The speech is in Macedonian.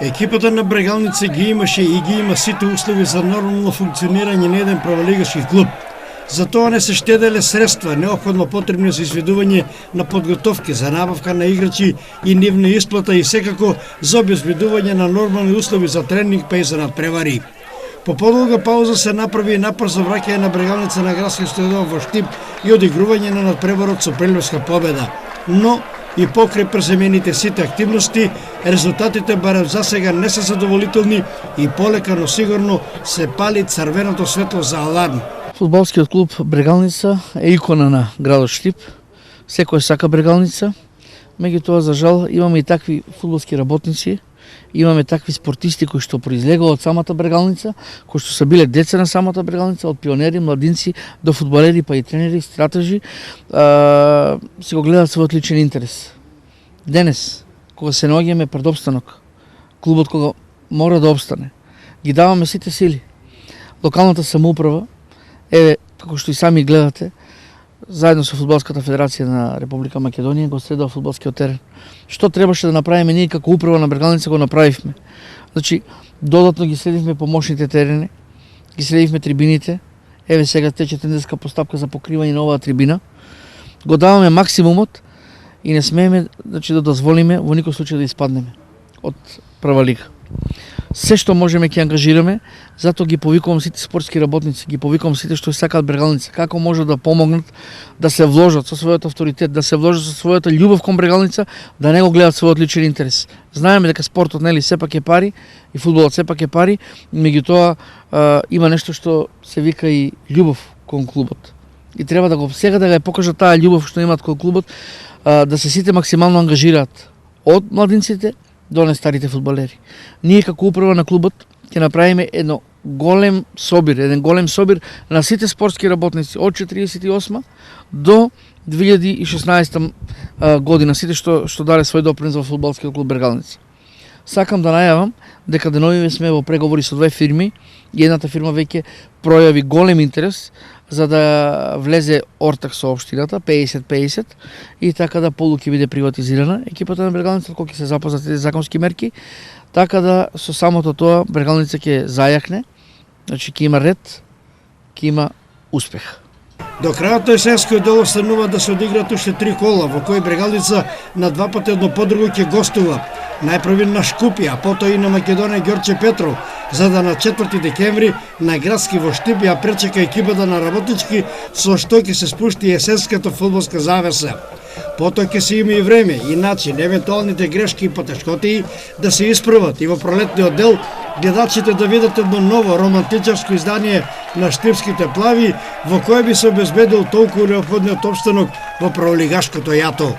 Екипата на Брегалница ги имаше и ги има сите услови за нормално функционирање на еден праволигашки клуб. Затоа не се штеделе средства, неопходно потребни за изведување на подготовки, за набавка на играчи и нивна исплата и секако за обезбедување на нормални услови за тренинг па и за надпревари. По подолга пауза се направи напор за враќање на Брегалница на градски стадион во Штип и одигрување на надпреварот со прелевска победа. Но и покрај преземените сите активности, резултатите барем за сега не се задоволителни и полека, но сигурно се пали црвеното светло за аларм. Фудбалскиот клуб Брегалница е икона на градот Штип. Секој сака Брегалница. Меѓутоа, за жал, имаме и такви фудбалски работници, имаме такви спортисти кои што произлегува од самата Брегалница, кои што се биле деца на самата Брегалница, од пионери, младинци до фудбалери, па и тренери, стратежи, си го гледаат својот личен интерес. Денес, кога се наоѓаме пред обстанок, клубот кога мора да обстане, ги даваме сите сили. Локалната самоуправа, еве, како што и сами гледате, заедно со Фудбалската федерација на Република Македонија го следува фудбалскиот терен. Што требаше да направиме ние како управа на Брегалница го направивме. Значи, додатно ги следивме помошните терени, ги следивме трибините. Еве сега тече тендерска постапка за покривање на оваа трибина. Го даваме максимумот и не смееме да дозволиме во никој случај да испаднеме од прва лига. Се што можеме ќе ангажираме, затоа ги повикувам сите спортски работници, ги повикувам сите што сакаат Брегалница, како може да помогнат да се вложат со својот авторитет, да се вложат со својата љубов кон Брегалница, да не го гледат својот личен интерес. Знаеме дека спортот нели сепак е пари и фудбалот сепак е пари, меѓутоа има нешто што се вика и љубов кон клубот. И треба да го сега да ја покажат таа љубов што имаат кон клубот, да се сите максимално ангажираат од младинците до нестарите фудбалери. Ние како управа на клубот ќе направиме еден голем собир на сите спортски работници од 48 до 2016 година, сите што дале свој допринос во фудбалскиот клуб Брегалница. Сакам да најавам дека деновиве сме во преговори со две фирми и едната фирма веќе пројави голем интерес за да влезе ортак со општината 50-50 и така да полу ќе биде приватизирана екипата на Брегалница кога ќе се запознат тези законски мерки, така да со самото тоа Брегалница ќе зајакне, значи ќе има ред, ќе има успех. До крајот на есенскиот дел останува да се одиграат уште 3 кола, во кои Брегалница на два пати едно по друго ќе гостува. Најпрви на Шкупје, а потоа и на Македонија Ѓорче Петров, за да на 4 декември на градски во Штип ја пречека екипата на работнички, со што ќе се спушти есенската фудбалска завеса. Потоа ќе се има и време и начин евентуалните грешки и потешкотии да се исправат и во пролетниот дел гледачите да видат едно ново романтичарско издание на Штипските плави, во кое би се обезбедил толку неопходниот опстанок во праволигашкото јато.